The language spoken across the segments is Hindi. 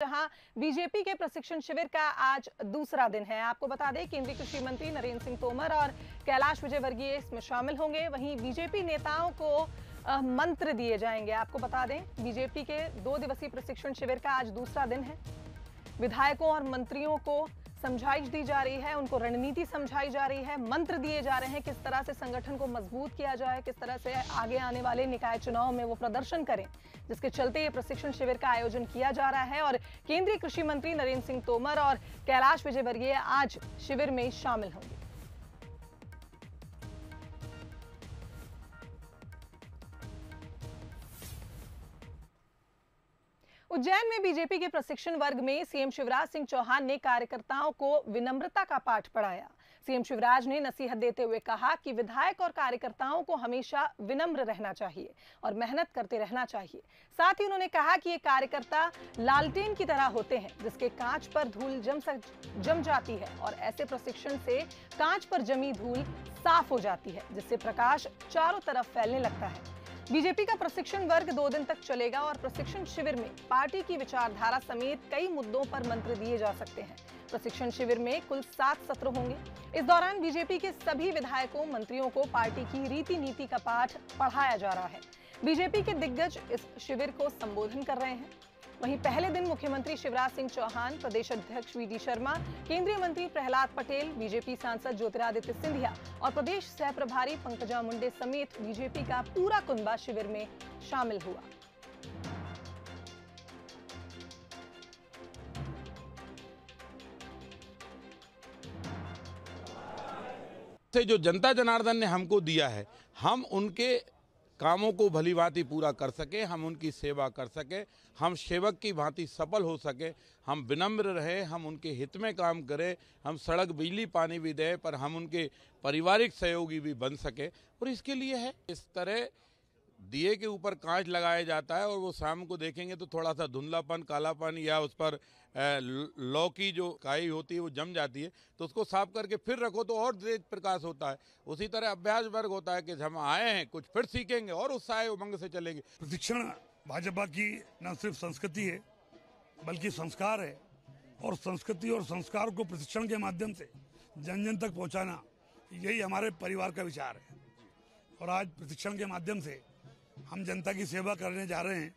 जहां बीजेपी के प्रशिक्षण शिविर का आज दूसरा दिन है। आपको बता दें, केंद्रीय कृषि मंत्री नरेंद्र सिंह तोमर और कैलाश विजयवर्गीय इसमें शामिल होंगे। वहीं बीजेपी नेताओं को मंत्र दिए जाएंगे। आपको बता दें, बीजेपी के 2 दिवसीय प्रशिक्षण शिविर का आज दूसरा दिन है। विधायकों और मंत्रियों को समझाइश दी जा रही है, उनको रणनीति समझाई जा रही है, मंत्र दिए जा रहे हैं किस तरह से संगठन को मजबूत किया जाए, किस तरह से आगे आने वाले निकाय चुनाव में वो प्रदर्शन करें, जिसके चलते ये प्रशिक्षण शिविर का आयोजन किया जा रहा है। और केंद्रीय कृषि मंत्री नरेंद्र सिंह तोमर और कैलाश विजयवर्गीय आज शिविर में शामिल होंगे। उज्जैन में बीजेपी के प्रशिक्षण वर्ग में सीएम शिवराज सिंह चौहान ने कार्यकर्ताओं को विनम्रता का पाठ पढ़ाया। सीएम शिवराज ने नसीहत देते हुए कहा कि विधायक और कार्यकर्ताओं को हमेशा विनम्र रहना चाहिए और मेहनत करते रहना चाहिए। साथ ही उन्होंने कहा कि ये कार्यकर्ता लालटेन की तरह होते हैं, जिसके कांच पर धूल जम जाती है और ऐसे प्रशिक्षण से कांच पर जमी धूल साफ हो जाती है, जिससे प्रकाश चारों तरफ फैलने लगता है। बीजेपी का प्रशिक्षण वर्ग 2 दिन तक चलेगा और प्रशिक्षण शिविर में पार्टी की विचारधारा समेत कई मुद्दों पर मंत्र दिए जा सकते हैं। प्रशिक्षण शिविर में कुल 7 सत्र होंगे। इस दौरान बीजेपी के सभी विधायकों, मंत्रियों को पार्टी की रीति नीति का पाठ पढ़ाया जा रहा है। बीजेपी के दिग्गज इस शिविर को संबोधन कर रहे हैं। वहीं पहले दिन मुख्यमंत्री शिवराज सिंह चौहान, प्रदेश अध्यक्ष वीडी शर्मा, केंद्रीय मंत्री प्रहलाद पटेल, बीजेपी सांसद ज्योतिरादित्य सिंधिया और प्रदेश सह प्रभारी पंकजा मुंडे समेत बीजेपी का पूरा कुनबा शिविर में शामिल हुआ। से जो जनता जनार्दन ने हमको दिया है, हम उनके कामों को भली भांति पूरा कर सके, हम उनकी सेवा कर सके, हम सेवक की भांति सफल हो सके, हम विनम्र रहे, हम उनके हित में काम करें, हम सड़क बिजली पानी भी दें, पर हम उनके पारिवारिक सहयोगी भी बन सके। और इसके लिए है, इस तरह दिए के ऊपर कांच लगाया जाता है और वो शाम को देखेंगे तो थोड़ा सा धुंधलापन, कालापन या उस पर लौ की जो काई होती है वो जम जाती है, तो उसको साफ करके फिर रखो तो और तेज प्रकाश होता है। उसी तरह अभ्यास वर्ग होता है कि हम आए हैं, कुछ फिर सीखेंगे और उत्साह उमंग से चलेंगे। प्रशिक्षण भाजपा की न सिर्फ संस्कृति है बल्कि संस्कार है, और संस्कृति और संस्कार को प्रशिक्षण के माध्यम से जन जन तक पहुँचाना, यही हमारे परिवार का विचार है। और आज प्रशिक्षण के माध्यम से हम जनता की सेवा करने जा रहे हैं।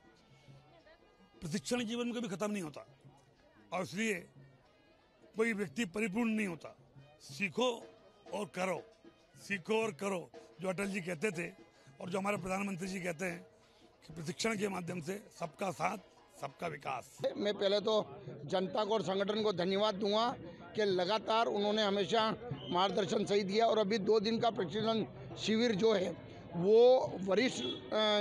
प्रशिक्षण जीवन में कभी खत्म नहीं होता और इसलिए कोई व्यक्ति परिपूर्ण नहीं होता। सीखो और करो, सीखो और करो, जो अटल जी कहते थे और जो हमारे प्रधानमंत्री जी कहते हैं कि प्रशिक्षण के माध्यम से सबका साथ, सबका विकास। मैं पहले तो जनता को और संगठन को धन्यवाद दूंगा कि लगातार उन्होंने हमेशा मार्गदर्शन सही दिया। और अभी 2 दिन का प्रशिक्षण शिविर जो है वो वरिष्ठ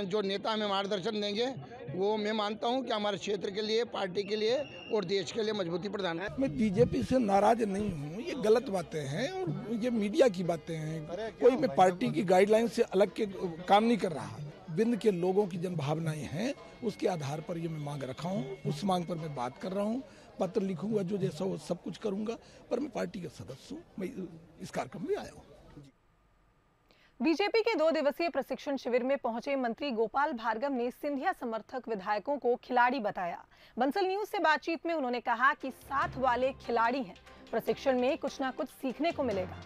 जो नेता हमें मार्गदर्शन देंगे, वो मैं मानता हूं कि हमारे क्षेत्र के लिए, पार्टी के लिए और देश के लिए मजबूती प्रदान है। मैं बीजेपी से नाराज नहीं हूं, ये गलत बातें हैं और ये मीडिया की बातें हैं। कोई मैं पार्टी की गाइडलाइन से अलग के काम नहीं कर रहा। बिंद के लोगों की जन भावनाएं हैं, उसके आधार पर ये मैं मांग रखा हूँ, उस मांग पर मैं बात कर रहा हूँ। पत्र लिखूंगा, जो जैसा हो सब कुछ करूंगा, पर मैं पार्टी का सदस्य हूँ, मैं इस कार्यक्रम में आया हूँ। बीजेपी के 2 दिवसीय प्रशिक्षण शिविर में पहुंचे मंत्री गोपाल भार्गव ने सिंधिया समर्थक विधायकों को खिलाड़ी बताया। बंसल न्यूज से बातचीत में उन्होंने कहा कि साथ वाले खिलाड़ी हैं, प्रशिक्षण में कुछ ना कुछ सीखने को मिलेगा।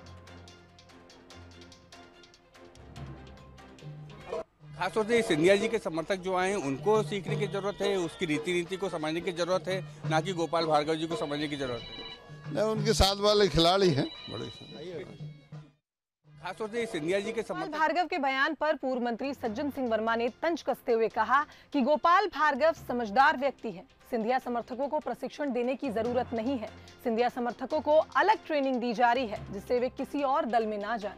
खासतौर से सिंधिया जी के समर्थक जो आए हैं उनको सीखने की जरूरत है, उसकी रीति नीति को समझने की जरूरत है, ना कि गोपाल भार्गव जी को समझने की जरूरत है। नहीं, उनके साथ वाले खिलाड़ी हैं बड़े। खासतौर से सिंधिया जी के गोपाल भार्गव के बयान पर पूर्व मंत्री सज्जन सिंह वर्मा ने तंज कसते हुए कहा कि गोपाल भार्गव समझदार व्यक्ति हैं। सिंधिया समर्थकों को प्रशिक्षण देने की जरूरत नहीं है। सिंधिया समर्थकों को अलग ट्रेनिंग दी जा रही है, जिससे वे किसी और दल में ना जाएं।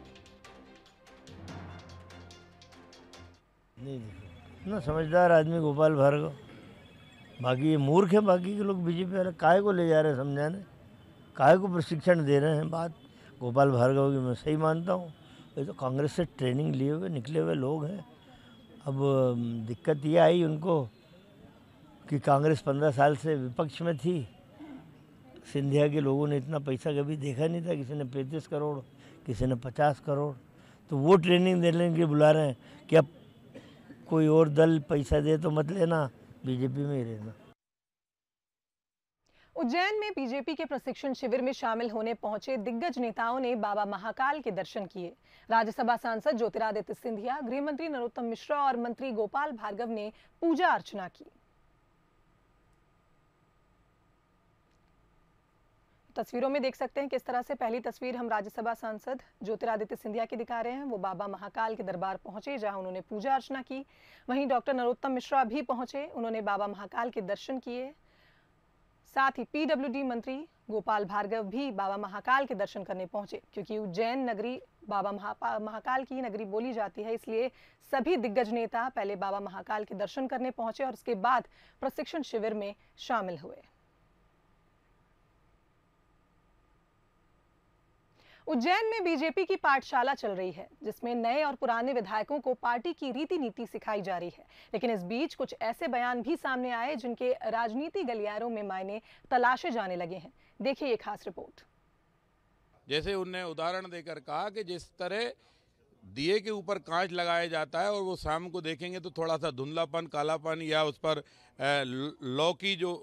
ना समझदार आदमी गोपाल भार्गव, बाकी ये मूर्ख है। बाकी के लोग बीजेपी वाले काहे को ले जा रहे हैं समझाने, काहे को प्रशिक्षण दे रहे हैं। बात गोपाल भार्गव की मैं सही मानता हूँ, ये तो कांग्रेस से ट्रेनिंग लिए हुए निकले हुए लोग हैं। अब दिक्कत ये आई उनको कि कांग्रेस 15 साल से विपक्ष में थी। सिंधिया के लोगों ने इतना पैसा कभी देखा नहीं था, किसी ने 35 करोड़, किसी ने 50 करोड़। तो वो ट्रेनिंग देने के लिए बुला रहे हैं कि अब कोई और दल पैसा दे तो मत लेना, बीजेपी में ही रहना। उज्जैन में बीजेपी के प्रशिक्षण शिविर में शामिल होने पहुंचे दिग्गज नेताओं ने बाबा महाकाल के दर्शन किए। राज्यसभा सांसद ज्योतिरादित्य सिंधिया, गृह मंत्री नरोत्तम मिश्रा और मंत्री गोपाल भार्गव ने पूजा अर्चना की। तस्वीरों में देख सकते हैं किस तरह से पहली तस्वीर हम राज्यसभा सांसद ज्योतिरादित्य सिंधिया की दिखा रहे हैं। वो बाबा महाकाल के दरबार पहुंचे जहां उन्होंने पूजा अर्चना की। वहीं डॉक्टर नरोत्तम मिश्रा भी पहुंचे, उन्होंने बाबा महाकाल के दर्शन किए। साथ ही पीडब्ल्यूडी मंत्री गोपाल भार्गव भी बाबा महाकाल के दर्शन करने पहुंचे। क्योंकि उज्जैन नगरी बाबा महाकाल की नगरी बोली जाती है, इसलिए सभी दिग्गज नेता पहले बाबा महाकाल के दर्शन करने पहुंचे और उसके बाद प्रशिक्षण शिविर में शामिल हुए। उज्जैन में बीजेपी की पाठशाला चल रही है, जिसमें नए और पुराने विधायकों को पार्टी की रीति नीति सिखाई जा रही है। लेकिन इस बीच कुछ ऐसे बयान भी सामने आए जिनके राजनीति गलियारों में मायने तलाशे जाने लगे हैं। देखिए ये खास रिपोर्ट। जैसे उन्होंने उदाहरण देकर कहा कि जिस तरह दिए के ऊपर कांच लगाया जाता है और वो शाम को देखेंगे तो थोड़ा सा धुंधलापन, कालापन या उस पर लौ की जो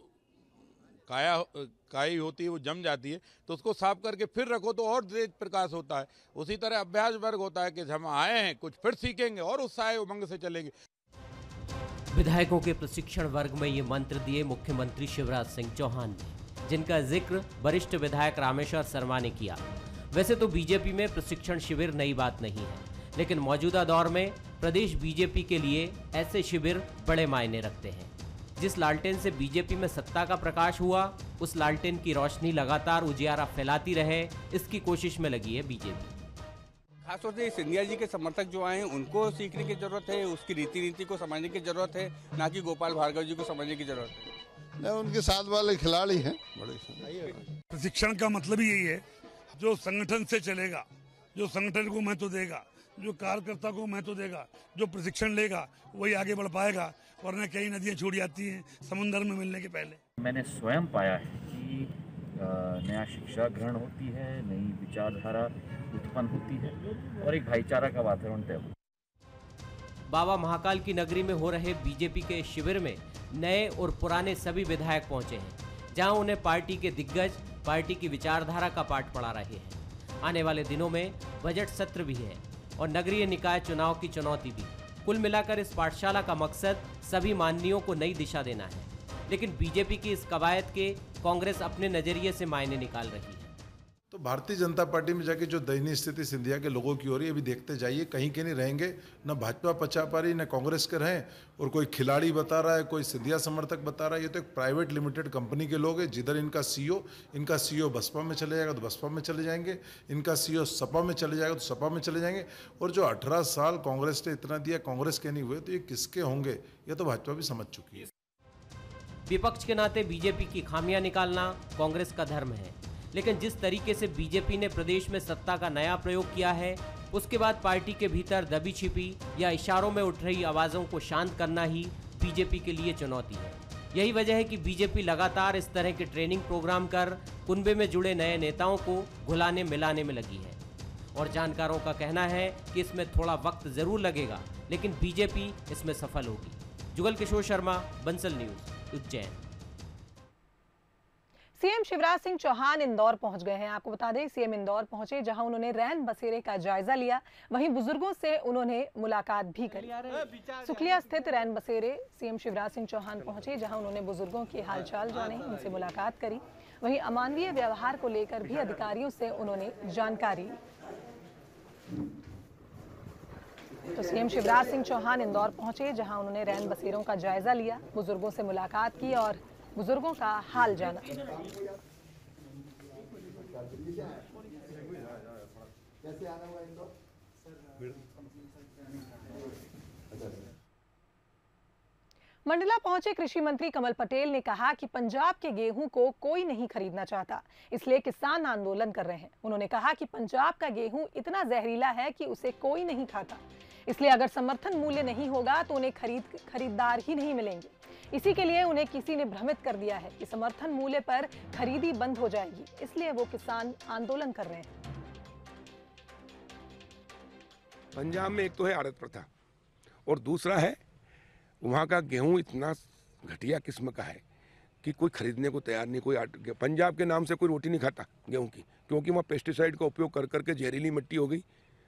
काई होती है वो जम जाती है, तो उसको साफ करके फिर रखो तो और तेज प्रकाश होता है। उसी तरह अभ्यास वर्ग होता है कि हम आए हैं, कुछ फिर सीखेंगे और उत्साह उमंग से चलेंगे। विधायकों के प्रशिक्षण वर्ग में ये मंत्र दिए मुख्यमंत्री शिवराज सिंह चौहान ने, जिनका जिक्र वरिष्ठ विधायक रामेश्वर शर्मा ने किया। वैसे तो बीजेपी में प्रशिक्षण शिविर नई बात नहीं है, लेकिन मौजूदा दौर में प्रदेश बीजेपी के लिए ऐसे शिविर बड़े मायने रखते हैं। जिस लालटेन से बीजेपी में सत्ता का प्रकाश हुआ, उस लालटेन की रोशनी लगातार उजियारा फैलाती रहे, इसकी कोशिश में लगी है बीजेपी। खासतौर से सिंधिया जी के समर्थक जो आए हैं उनको सीखने की जरूरत है, उसकी रीति नीति को समझने की जरूरत है, ना कि गोपाल भार्गव जी को समझने की जरूरत है। नहीं, उनके साथ वाले खिलाड़ी हैं बड़े। प्रशिक्षण का मतलब ही यही है, जो संगठन से चलेगा, जो संगठन को महत्व देगा, जो कार्यकर्ता को महत्व देगा, जो प्रशिक्षण लेगा वही आगे बढ़ पाएगा, वरना कई नदियाँ छूट जाती हैं समुद्र में मिलने के पहले। मैंने स्वयं पाया है कि नया शिक्षा ग्रहण होती है, नई विचारधारा उत्पन्न होती है और एक भाईचारा का वातावरण तय होता है। बाबा महाकाल की नगरी में हो रहे बीजेपी के शिविर में नए और पुराने सभी विधायक पहुंचे हैं, जहां उन्हें पार्टी के दिग्गज पार्टी की विचारधारा का पाठ पढ़ा रहे हैं। आने वाले दिनों में बजट सत्र भी है और नगरीय निकाय चुनाव की चुनौती भी। कुल मिलाकर इस पाठशाला का मकसद सभी माननीयों को नई दिशा देना है, लेकिन बीजेपी की इस कवायद के कांग्रेस अपने नजरिए से मायने निकाल रही है। तो भारतीय जनता पार्टी में जाके जो दयनीय स्थिति सिंधिया के लोगों की हो रही है, अभी देखते जाइए, कहीं के नहीं रहेंगे, न भाजपा पचा पा रही, न कांग्रेस के रहें, और कोई खिलाड़ी बता रहा है, कोई सिंधिया समर्थक बता रहा है। ये तो एक प्राइवेट लिमिटेड कंपनी के लोग हैं, जिधर इनका सीईओ बसपा में चले जाएगा तो बसपा में चले जाएंगे, इनका सीईओ सपा में चले जाएगा तो सपा में चले जाएंगे। और जो 18 साल कांग्रेस ने इतना दिया, कांग्रेस के नहीं हुए, तो ये किसके होंगे, ये तो भाजपा भी समझ चुकी है। विपक्ष के नाते बीजेपी की खामियां निकालना कांग्रेस का धर्म है, लेकिन जिस तरीके से बीजेपी ने प्रदेश में सत्ता का नया प्रयोग किया है, उसके बाद पार्टी के भीतर दबी छिपी या इशारों में उठ रही आवाज़ों को शांत करना ही बीजेपी के लिए चुनौती है। यही वजह है कि बीजेपी लगातार इस तरह के ट्रेनिंग प्रोग्राम कर कुनबे में जुड़े नए नेताओं को घुलाने मिलाने में लगी है। और जानकारों का कहना है कि इसमें थोड़ा वक्त जरूर लगेगा, लेकिन बीजेपी इसमें सफल होगी। जुगल किशोर शर्मा, बंसल न्यूज, उज्जैन। सीएम शिवराज सिंह चौहान इंदौर पहुंच गए हैं। आपको बता दें, सीएम इंदौर पहुंचे जहां उन्होंने रैन बसेरे का जायजा लिया, वहीं बुजुर्गों से उन्होंने मुलाकात भी करी। सुखलिया स्थित रैन बसेरे सीएम शिवराज सिंह चौहान पहुंचे जहां उन्होंने बुजुर्गों की हालचाल जाने, उनसे मुलाकात करी। वहीं अमानवीय व्यवहार को लेकर भी अधिकारियों से उन्होंने जानकारी ली। तो सीएम शिवराज सिंह चौहान इंदौर पहुंचे जहां उन्होंने रैन बसेरों का जायजा लिया, बुजुर्गों से मुलाकात की और बुजुर्गों का हाल जाना। मंडला पहुंचे कृषि मंत्री कमल पटेल ने कहा कि पंजाब के गेहूं को कोई नहीं खरीदना चाहता, इसलिए किसान आंदोलन कर रहे हैं। उन्होंने कहा कि पंजाब का गेहूं इतना जहरीला है कि उसे कोई नहीं खाता, इसलिए अगर समर्थन मूल्य नहीं होगा तो उन्हें खरीदार ही नहीं मिलेंगे। इसी के लिए उन्हें किसी ने भ्रमित कर दिया है कि समर्थन मूल्य पर खरीदी बंद हो जाएगी, इसलिए वो किसान आंदोलन कर रहे हैं। पंजाब में एक तो है आड़त प्रथा और दूसरा है वहाँ का गेहूं इतना घटिया किस्म का है कि कोई खरीदने को तैयार नहीं। कोई पंजाब के नाम से कोई रोटी नहीं खाता गेहूं की, क्योंकि वहाँ पेस्टिसाइड का उपयोग कर करके जहरीली मिट्टी हो गई,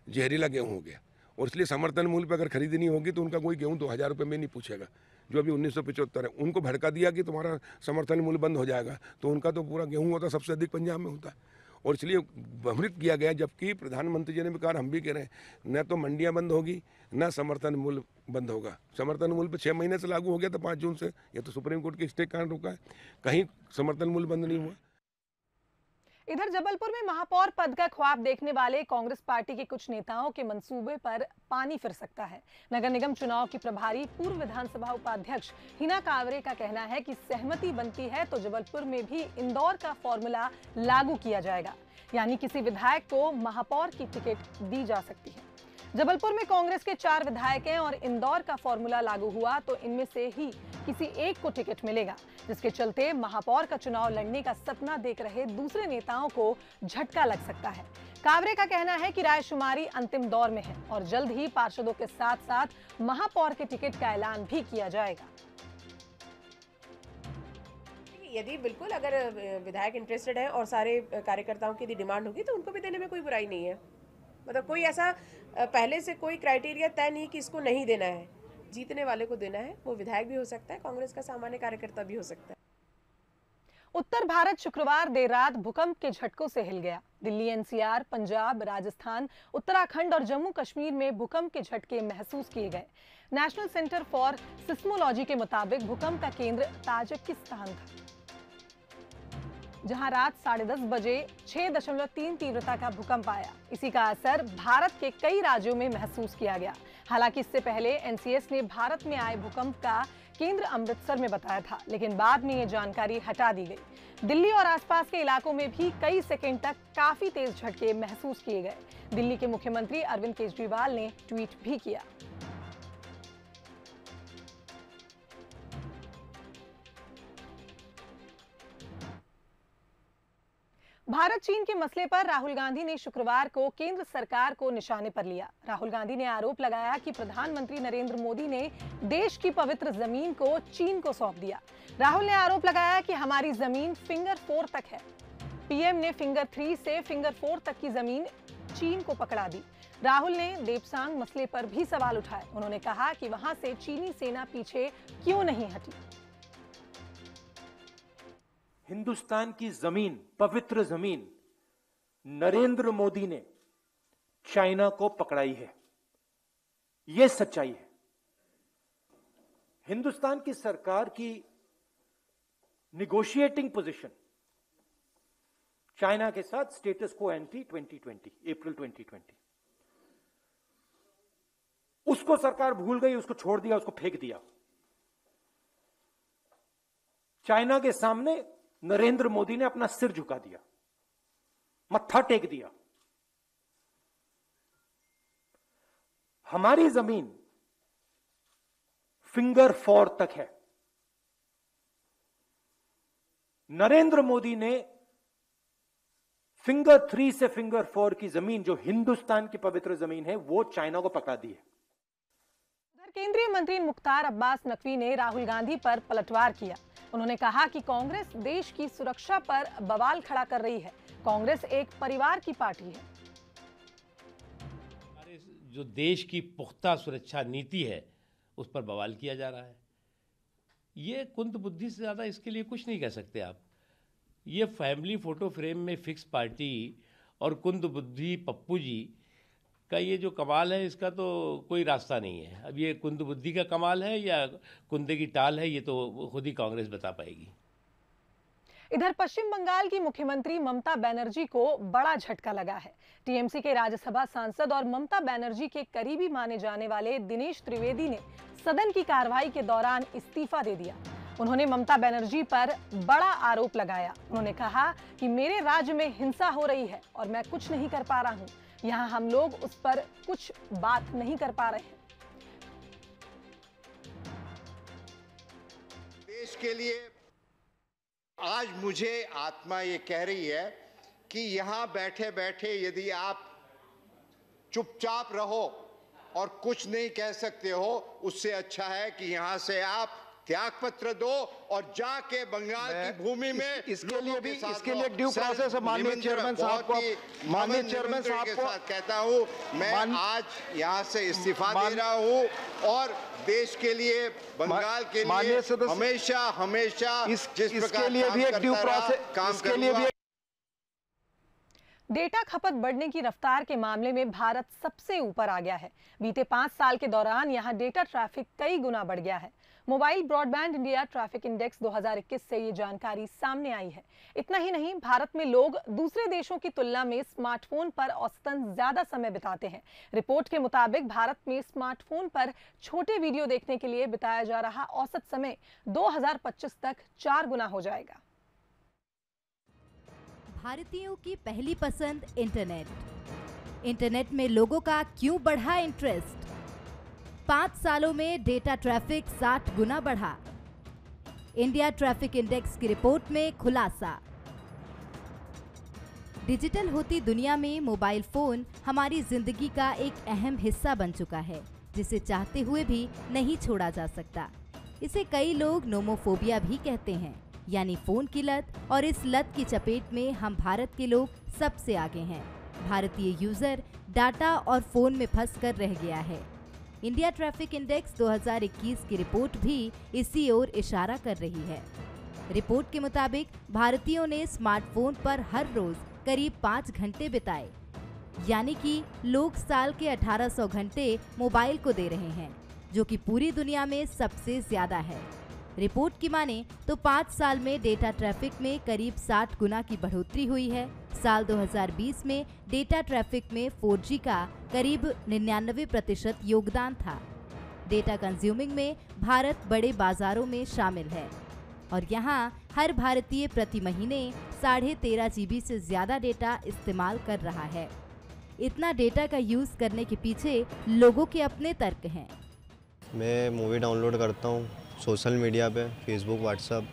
जहरीला गेहूं हो गया। और इसलिए समर्थन मूल्य पर अगर खरीदनी होगी तो उनका कोई गेहूं 2000 रुपये में नहीं पूछेगा, जो अभी 1975 है। उनको भड़का दिया कि तुम्हारा समर्थन मूल्य बंद हो जाएगा, तो उनका तो पूरा गेहूं होता सबसे अधिक पंजाब में होता है। और इसलिए भ्रमित किया गया, जबकि प्रधानमंत्री जी ने भी कहा, हम भी कह रहे हैं, न तो मंडियां बंद होगी न समर्थन मूल्य बंद होगा। समर्थन मूल्य पर 6 महीने से लागू हो गया था 5 जून से, यह तो सुप्रीम कोर्ट के स्टे कारण रुका है, कहीं समर्थन मूल्य बंद नहीं हुआ। इधर जबलपुर में महापौर पद का ख्वाब देखने वाले कांग्रेस पार्टी के कुछ नेताओं के मंसूबे पर पानी फिर सकता है। नगर निगम चुनाव की प्रभारी पूर्व विधानसभा उपाध्यक्ष हिना कांवरे का कहना है कि सहमति बनती है तो जबलपुर में भी इंदौर का फॉर्मूला लागू किया जाएगा, यानी किसी विधायक को महापौर की टिकट दी जा सकती है। जबलपुर में कांग्रेस के 4 विधायक हैं और इंदौर का फॉर्मूला लागू हुआ तो इनमें से ही किसी एक को टिकट मिलेगा, जिसके चलते महापौर का चुनाव लड़ने का सपना देख रहे दूसरे नेताओं को झटका लग सकता है। कांवरे का कहना है कि रायशुमारी अंतिम दौर में है और जल्द ही पार्षदों के साथ साथ महापौर के टिकट का ऐलान भी किया जाएगा। यदि बिल्कुल अगर विधायक इंटरेस्टेड है और सारे कार्यकर्ताओं की डिमांड होगी तो उनको भी देने में कोई बुराई नहीं है। मतलब कोई ऐसा पहले से कोई क्राइटेरिया तय नहीं कि इसको नहीं देना है, जीतने वाले को देना है। वो विधायक भी हो सकता है, कांग्रेस का सामान्य कार्यकर्ता भी हो सकता है। उत्तर भारत शुक्रवार देर रात भूकंप के झटकों से हिल गया। दिल्ली, एनसीआर, पंजाब, राजस्थान, उत्तराखंड और जम्मू कश्मीर में भूकंप के झटके महसूस किए गए। नेशनल सेंटर फॉर सिस्मोलॉजी के मुताबिक भूकंप का केंद्र ताजिकिस्तान था, जहां रात 10:30 बजे 6.3 तीव्रता का भूकंप आया। इसी का असर भारत के कई राज्यों में महसूस किया गया। हालांकि इससे पहले एनसीएस ने भारत में आए भूकंप का केंद्र अमृतसर में बताया था, लेकिन बाद में ये जानकारी हटा दी गई। दिल्ली और आसपास के इलाकों में भी कई सेकंड तक काफी तेज झटके महसूस किए गए। दिल्ली के मुख्यमंत्री अरविंद केजरीवाल ने ट्वीट भी किया। भारत चीन के मसले पर राहुल गांधी ने शुक्रवार को केंद्र सरकार को निशाने पर लिया। राहुल गांधी ने आरोप लगाया कि प्रधानमंत्री नरेंद्र मोदी ने देश की पवित्र जमीन को चीन को सौंप दिया। राहुल ने आरोप लगाया कि हमारी जमीन फिंगर 4 तक है। पीएम ने फिंगर 3 से फिंगर 4 तक की जमीन चीन को पकड़ा दी। राहुल ने देपसांग मसले पर भी सवाल उठाए। उन्होंने कहा कि वहां से चीनी सेना पीछे क्यों नहीं हटी। हिंदुस्तान की जमीन, पवित्र जमीन, नरेंद्र मोदी ने चाइना को पकड़ाई है, यह सच्चाई है। हिंदुस्तान की सरकार की निगोशिएटिंग पोजीशन चाइना के साथ स्टेटस को एंटी 2020, अप्रैल 2020, उसको सरकार भूल गई, उसको छोड़ दिया, उसको फेंक दिया। चाइना के सामने नरेंद्र मोदी ने अपना सिर झुका दिया, मत्था टेक दिया। हमारी जमीन फिंगर 4 तक है। नरेंद्र मोदी ने फिंगर 3 से फिंगर 4 की जमीन, जो हिंदुस्तान की पवित्र जमीन है, वो चाइना को पकड़ा दी है। केंद्रीय मंत्री मुख्तार अब्बास नकवी ने राहुल गांधी पर पलटवार किया। उन्होंने कहा कि कांग्रेस देश की सुरक्षा पर बवाल खड़ा कर रही है। कांग्रेस एक परिवार की पार्टी है। जो देश की पुख्ता सुरक्षा नीति है उस पर बवाल किया जा रहा है। ये कुंद बुद्धि से ज़्यादा इसके लिए कुछ नहीं कह सकते आप। ये फैमिली फोटो फ्रेम में फिक्स पार्टी और कुंद बुद्धि पप्पू जी का ये जो कमाल है, इसका तो कोई रास्ता नहीं है। अब ये कुंद बुद्धि का कमाल है या कुंदे की टाल है, ये तो खुद ही कांग्रेस बता पाएगी। इधर पश्चिम बंगाल की मुख्यमंत्री ममता बनर्जी को बड़ा झटका लगा है। टीएमसी के राज्यसभा सांसद और ममता बनर्जी के करीबी माने जाने वाले दिनेश त्रिवेदी ने सदन की कार्रवाई के दौरान इस्तीफा दे दिया। उन्होंने ममता बनर्जी पर बड़ा आरोप लगाया। उन्होंने कहा कि मेरे राज्य में हिंसा हो रही है और मैं कुछ नहीं कर पा रहा हूं। यहाँ हम लोग उस पर कुछ बात नहीं कर पा रहे हैं। देश के लिए आज मुझे आत्मा ये कह रही है कि यहाँ बैठे बैठे यदि आप चुपचाप रहो और कुछ नहीं कह सकते हो, उससे अच्छा है कि यहाँ से आप त्याग पत्र दो और जाके बंगाल की भूमि में इसके लिए भी ड्यू प्रोसेस है। माननीय चेयरमैन साहब को कहता हूँ, मैं आज यहाँ से इस्तीफा दे रहा हूँ और देश के लिए, बंगाल के लिए हमेशा जिस प्रकार लिए भी एक ड्यू प्रोसेस काम करूंगा। डेटा खपत बढ़ने की रफ्तार के मामले में भारत सबसे ऊपर आ गया है। बीते 5 साल के दौरान यहां डेटा ट्रैफिक कई गुना बढ़ गया है। Mobile broadband India traffic index 2021 से ये जानकारी सामने आई है। इतना ही नहीं, भारत में लोग दूसरे देशों की तुलना में स्मार्टफोन पर औसतन ज्यादा समय बिताते हैं। रिपोर्ट के मुताबिक भारत में स्मार्टफोन पर छोटे वीडियो देखने के लिए बिताया जा रहा औसत समय 2025 तक 4 गुना हो जाएगा। भारतीयों की पहली पसंद इंटरनेट। इंटरनेट में लोगों का क्यों बढ़ा इंटरेस्ट? 5 सालों में डेटा ट्रैफिक 60 गुना बढ़ा। इंडिया ट्रैफिक इंडेक्स की रिपोर्ट में खुलासा। डिजिटल होती दुनिया में मोबाइल फोन हमारी जिंदगी का एक अहम हिस्सा बन चुका है, जिसे चाहते हुए भी नहीं छोड़ा जा सकता। इसे कई लोग नोमोफोबिया भी कहते हैं, यानी फोन की लत, और इस लत की चपेट में हम भारत के लोग सबसे आगे हैं। भारतीय यूजर डाटा और फोन में फंस कर रह गया है। इंडिया ट्रैफिक इंडेक्स 2021 की रिपोर्ट भी इसी ओर इशारा कर रही है। रिपोर्ट के मुताबिक भारतीयों ने स्मार्टफोन पर हर रोज करीब 5 घंटे बिताए, यानी कि लोग साल के 1800 घंटे मोबाइल को दे रहे हैं, जो कि पूरी दुनिया में सबसे ज्यादा है। रिपोर्ट की माने तो 5 साल में डेटा ट्रैफिक में करीब 60 गुना की बढ़ोतरी हुई है। साल 2020 में डेटा ट्रैफिक में 4G का करीब 99% योगदान था। डेटा कंज्यूमिंग में भारत बड़े बाजारों में शामिल है और यहाँ हर भारतीय प्रति महीने 13.5 GB से ज्यादा डेटा इस्तेमाल कर रहा है। इतना डेटा का यूज करने के पीछे लोगों के अपने तर्क हैं। मैं मूवी डाउनलोड करता हूँ सोशल मीडिया पे, फेसबुक, व्हाट्सअप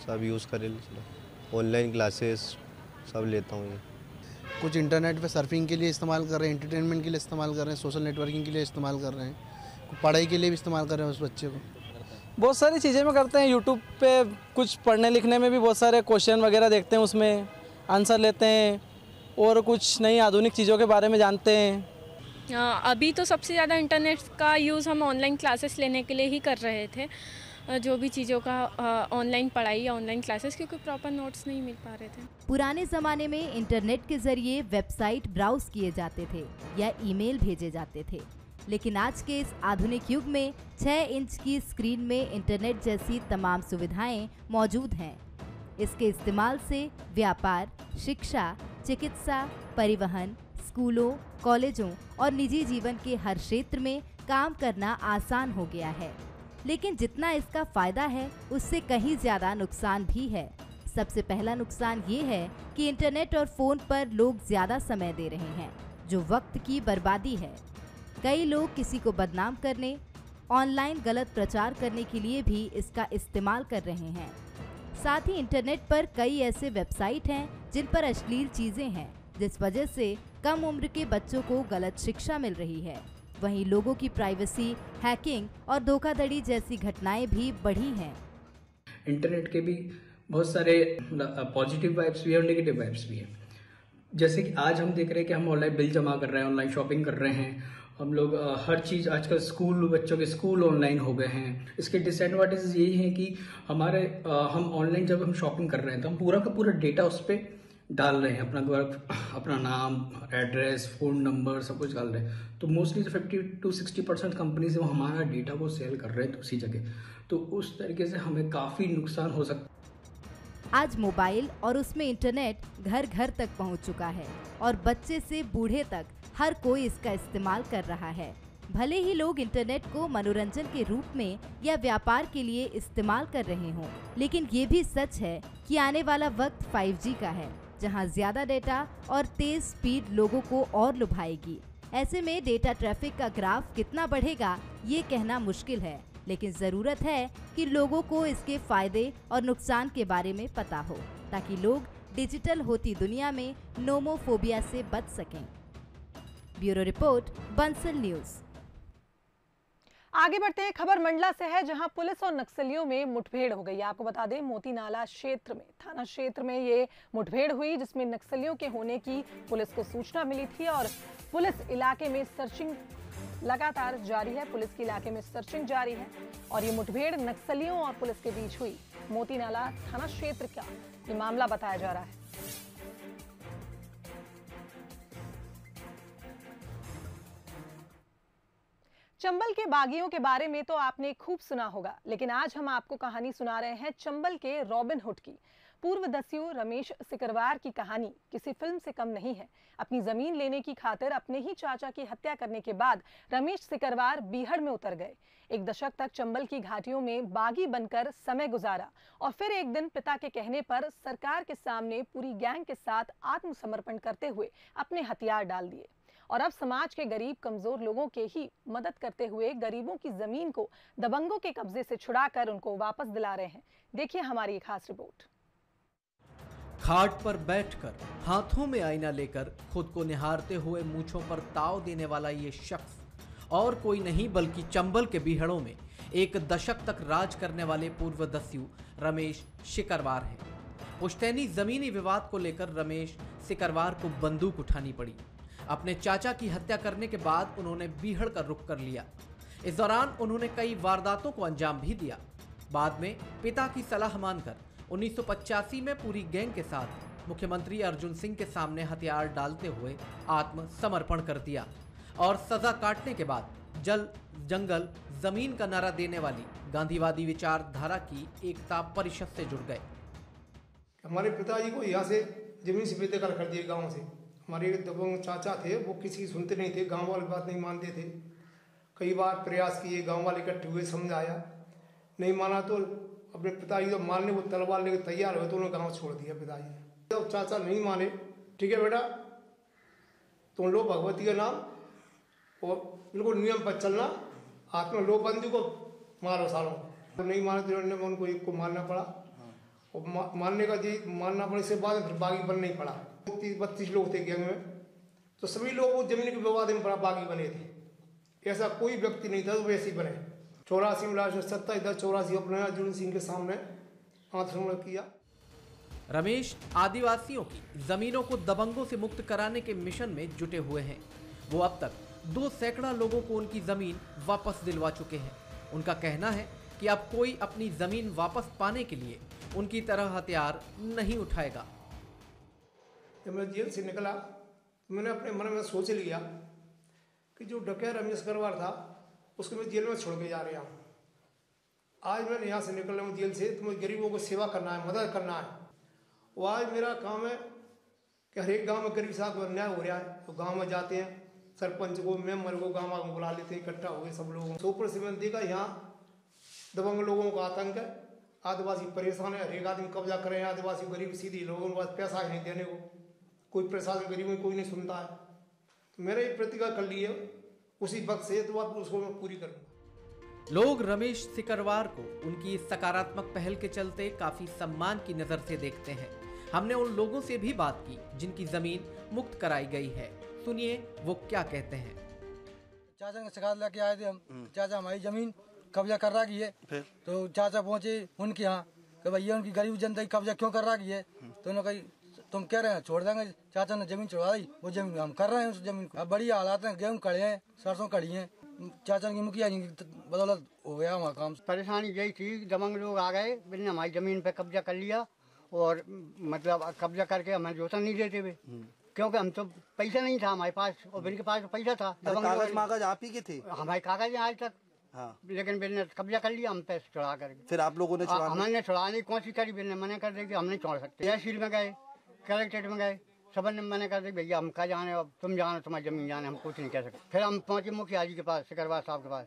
सब यूज़ कर ऑनलाइन क्लासेस सब लेता हूँ। कुछ इंटरनेट पे सर्फिंग के लिए इस्तेमाल कर रहे हैं, एंटरटेनमेंट के लिए इस्तेमाल कर रहे हैं, सोशल नेटवर्किंग के लिए इस्तेमाल कर रहे हैं, पढ़ाई के लिए भी इस्तेमाल कर रहे हैं उस बच्चे को। बहुत सारी चीज़ें में करते हैं। यूट्यूब पे कुछ पढ़ने लिखने में भी बहुत सारे क्वेश्चन वगैरह देखते हैं, उसमें आंसर लेते हैं और कुछ नई आधुनिक चीज़ों के बारे में जानते हैं। अभी तो सबसे ज़्यादा इंटरनेट का यूज़ हम ऑनलाइन क्लासेस लेने के लिए ही कर रहे थे, जो भी चीज़ों का ऑनलाइन पढ़ाई या ऑनलाइन क्लासेस, क्योंकि प्रॉपर नोट्स नहीं मिल पा रहे थे। पुराने ज़माने में इंटरनेट के जरिए वेबसाइट ब्राउज किए जाते थे या ईमेल भेजे जाते थे, लेकिन आज के इस आधुनिक युग में 6 इंच की स्क्रीन में इंटरनेट जैसी तमाम सुविधाएं मौजूद हैं। इसके इस्तेमाल से व्यापार, शिक्षा, चिकित्सा, परिवहन, स्कूलों, कॉलेजों और निजी जीवन के हर क्षेत्र में काम करना आसान हो गया है। लेकिन जितना इसका फायदा है, उससे कहीं ज्यादा नुकसान भी है। सबसे पहला नुकसान ये है कि इंटरनेट और फोन पर लोग ज्यादा समय दे रहे हैं, जो वक्त की बर्बादी है। कई लोग किसी को बदनाम करने, ऑनलाइन गलत प्रचार करने के लिए भी इसका इस्तेमाल कर रहे हैं। साथ ही इंटरनेट पर कई ऐसे वेबसाइट हैं जिन पर अश्लील चीजें हैं, जिस वजह से कम उम्र के बच्चों को गलत शिक्षा मिल रही है। वहीं लोगों की प्राइवेसी, हैकिंग और धोखाधड़ी जैसी घटनाएं भी बढ़ी हैं। इंटरनेट के भी बहुत सारे पॉजिटिव वाइब्स भी है और नेगेटिव वाइब्स भी है। जैसे कि आज हम देख रहे हैं कि हम ऑनलाइन बिल जमा कर रहे हैं, ऑनलाइन शॉपिंग कर रहे हैं, हम लोग हर चीज़ आजकल स्कूल, बच्चों के स्कूल ऑनलाइन हो गए हैं। इसके डिसएडवांटेजेस यही हैं कि हम ऑनलाइन जब हम शॉपिंग कर रहे हैं तो हम पूरा का पूरा डेटा उस पर डाल रहे हैं, अपना नाम, एड्रेस, फ़ोन नंबर सब कुछ डाल रहे हैं। तो मोस्टली 50 to 60% कंपनीज वो हमारा डेटा को सेल कर रहे हैं उसी जगह। तो उस तरीके से हमें काफ़ी नुकसान हो सकता है। आज मोबाइल और उसमें इंटरनेट घर घर तक पहुंच चुका है और बच्चे से बूढ़े तक हर कोई इसका इस्तेमाल कर रहा है। भले ही लोग इंटरनेट को मनोरंजन के रूप में या व्यापार के लिए इस्तेमाल कर रहे हों, लेकिन ये भी सच है कि आने वाला वक्त 5G का है, जहां ज्यादा डेटा और तेज स्पीड लोगों को और लुभाएगी। ऐसे में डेटा ट्रैफिक का ग्राफ कितना बढ़ेगा ये कहना मुश्किल है, लेकिन जरूरत है कि लोगों को इसके फायदे और नुकसान के बारे में पता हो, ताकि लोग डिजिटल होती दुनिया में नोमोफोबिया से बच सकें। Bureau report, Bansal news. आगे बढ़ते हैं, खबर मंडला से है जहां पुलिस और नक्सलियों में मुठभेड़ हो गई। आपको बता दें, मोती नाला क्षेत्र में, थाना क्षेत्र में ये मुठभेड़ हुई जिसमें नक्सलियों के होने की पुलिस को सूचना मिली थी और पुलिस इलाके में सर्चिंग लगातार जारी है। पुलिस के इलाके में सर्चिंग जारी है और ये मुठभेड़ नक्सलियों और पुलिस के बीच हुई। मोती नाला थाना क्षेत्र का ये मामला बताया जा रहा है। चंबल के बागियों के बारे में तो आपने खूब सुना होगा, लेकिन आज हम आपको कहानी सुना रहे हैं चंबल के रॉबिन हुड की। पूर्वदस्यु रमेश सिकरवार की कहानी किसी फिल्म से कम नहीं है। अपनी जमीन लेने की खातिर अपने ही चाचा की हत्या करने के बाद रमेश सिकरवार बीहड़ में उतर गए। एक दशक तक चंबल की घाटियों में बागी बनकर समय गुजारा और फिर एक दिन पिता के कहने पर सरकार के सामने पूरी गैंग के साथ आत्मसमर्पण करते हुए अपने हथियार डाल दिए और अब समाज के गरीब कमजोर लोगों के ही मदद करते हुए गरीबों की जमीन को दबंगों के कब्जे से छुड़ाकर उनको वापस दिला रहे हैं। देखिए हमारी खास रिपोर्ट। खाट पर बैठकर हाथों में आईना लेकर खुद को निहारते हुए मूंछों पर ताव देने वाला ये शख्स और कोई नहीं बल्कि चंबल के बीहड़ों में एक दशक तक राज करने वाले पूर्वदस्यु रमेश सिकरवार हैं। पुश्तैनी जमीनी विवाद को लेकर रमेश सिकरवार को बंदूक उठानी पड़ी। अपने चाचा की हत्या करने के बाद उन्होंने बीहड़ का रुख कर लिया। इस दौरान उन्होंने कई वारदातों को अंजाम भी दिया। बाद में पिता की सलाह मानकर 1985 में पूरी गैंग के साथ मुख्यमंत्री अर्जुन सिंह के सामने हथियार डालते हुए आत्मसमर्पण कर दिया और सजा काटने के बाद जल जंगल जमीन का नारा देने वाली गांधीवादी विचारधारा की एकता परिषद से जुड़ गए। हमारे पिताजी को यहाँ से जमीन से बेदखल कर दिए गाँव से। हमारे दबंग चाचा थे, वो किसी की सुनते नहीं थे, गांव वाले बात नहीं मानते थे। कई बार प्रयास किए, गांव वाले इकट्ठे हुए, समझाया, नहीं माना तो अपने पिताजी तो मारने को तलवार लेकर तैयार हुए तो उन्होंने गांव छोड़ दिया पिताजी। जब चाचा नहीं माने, ठीक है बेटा तुम लो भगवती का नाम और बिल्कुल नियम पर चलना, हाथ में लो बंदी को मारो सालों। तो नहीं माने तो उनको एक को मारना पड़ा और मारने का जी मारना पड़ने से बाद फिर बागी बनना ही पड़ा। 32 लोग थे गैंग में, तो सभी लोग वो जमीन के विवाद में बड़ा बागी बने थे। ऐसा कोई व्यक्ति नहीं था तो वैसे ही बने। 84 में लास्ट 87-84 अपने अर्जुन सिंह के सामने आत्मसमर्पण किया। रमेश आदिवासियों की जमीनों को दबंगों से मुक्त कराने के मिशन में जुटे हुए हैं। वो अब तक 2 सैकड़ा लोगों को उनकी जमीन वापस दिलवा चुके हैं। उनका कहना है कि अब कोई अपनी जमीन वापस पाने के लिए उनकी तरह हथियार नहीं उठाएगा। जब मैं जेल से निकला तो मैंने अपने मन में सोच लिया कि जो डकैत रमेश सिकरवार था उसको मैं जेल में छोड़ के जा रहा हूँ। आज मैंने यहाँ से निकल रहा हूँ जेल से, तो मुझे गरीबों को सेवा करना है, मदद करना है। वो आज मेरा काम है कि हर एक गाँव में गरीब साहब को अन्याय हो रहा है तो गाँव में जाते हैं, सरपंच को मेम्बर को गाँव में बुला लेते हैं, इकट्ठा हो गए सब लोग। सुपर से मैंने देखा यहाँ दबंग लोगों का आतंक है, आदिवासी परेशान है, हर एक आदमी कब्जा कर रहे हैं। आदिवासी गरीब सीधी लोगों के पास पैसा है नहीं देने को, कोई प्रशासन गरीबों को कोई नहीं सुनता है। तो मैंने ये प्रतिज्ञा कर ली है उसी वक्त से, तो आप उसको मैं पूरी करूँगा। लोग रमेश सिकरवार को उनकी इस सकारात्मक पहल के चलते काफी सम्मान की नजर से देखते हैं। हमने उन लोगों से भी बात की जिनकी जमीन मुक्त कराई गई है। सुनिए वो क्या कहते हैं। चाचा ने शिकायत लेके आए थे हम, चाचा हमारी जमीन कब्जा कर रखी है। तो चाचा पहुंचे उनके यहाँ कि भैया उनकी गरीब जनता की कब्जा क्यों कर रखी है। तो उन्होंने कही तुम कह रहे हैं छोड़ देंगे। चाचा ने जमीन छोड़ा दी, वो जमीन हम कर रहे हैं उस जमीन को। अब बढ़िया हालात हैं, गेहूँ खड़े हैं, सरसों खड़ी हैं। चाचा की मुखिया जी की बदौलत हो गया हमारा काम। परेशानी यही थी, दबंग लोग आ गए, बिल्कुल हमारी जमीन पे कब्जा कर लिया और मतलब कब्जा करके हमें जोतन नहीं देते हुए, क्योंकि हम तो पैसा नहीं था हमारे पास और बिल के पास तो पैसा था। कागज आप ही के थे? हमारे कागज हैं आज तक। हाँ। लेकिन बिल ने कब्जा कर लिया, हम पैसे चुरा करके। फिर आप लोगों ने हमने छुड़ाने की कोशिश करी, बिल ने मना कर दी कि हम नहीं छोड़ सकते। तहसील में गए, कलेक्ट्रेट में गए, सब ने मना कर दी भैया हम कहा जाने, अब तुम जानो, तुम्हारी जमीन जाने, हम कुछ नहीं कह सकते। फिर हम पहुंचे मुखिया जी के पास, सिकरवार साहब के पास।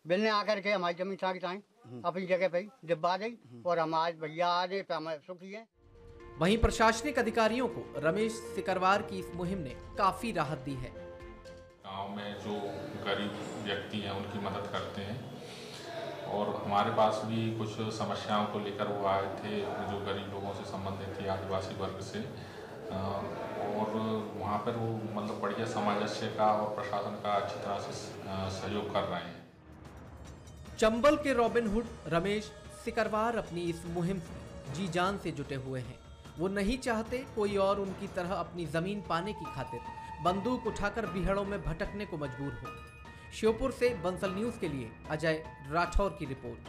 बिल ने आकर के हमारी जमीन चाहे अपनी जगह पे दिब्बा दी और हम आज भैया आ गए, हम सुखी है। वहीं प्रशासनिक अधिकारियों को रमेश सिकरवार की इस मुहिम ने काफी राहत दी है। गांव में जो गरीब व्यक्ति हैं उनकी मदद करते हैं और हमारे पास भी कुछ समस्याओं को लेकर वो आए थे जो गरीब लोगों से संबंधित थी, आदिवासी वर्ग से, और वहाँ पर वो मतलब बढ़िया सामंजस्य का और प्रशासन का अच्छी तरह से सहयोग कर रहे हैं। चंबल के रॉबिनहुड रमेश सिकरवार अपनी इस मुहिम में जी जान से जुटे हुए हैं। वो नहीं चाहते कोई और उनकी तरह अपनी जमीन पाने की खातिर बंदूक उठाकर बीहड़ों में भटकने को मजबूर हो। श्योपुर से बंसल न्यूज के लिए अजय राठौर की रिपोर्ट।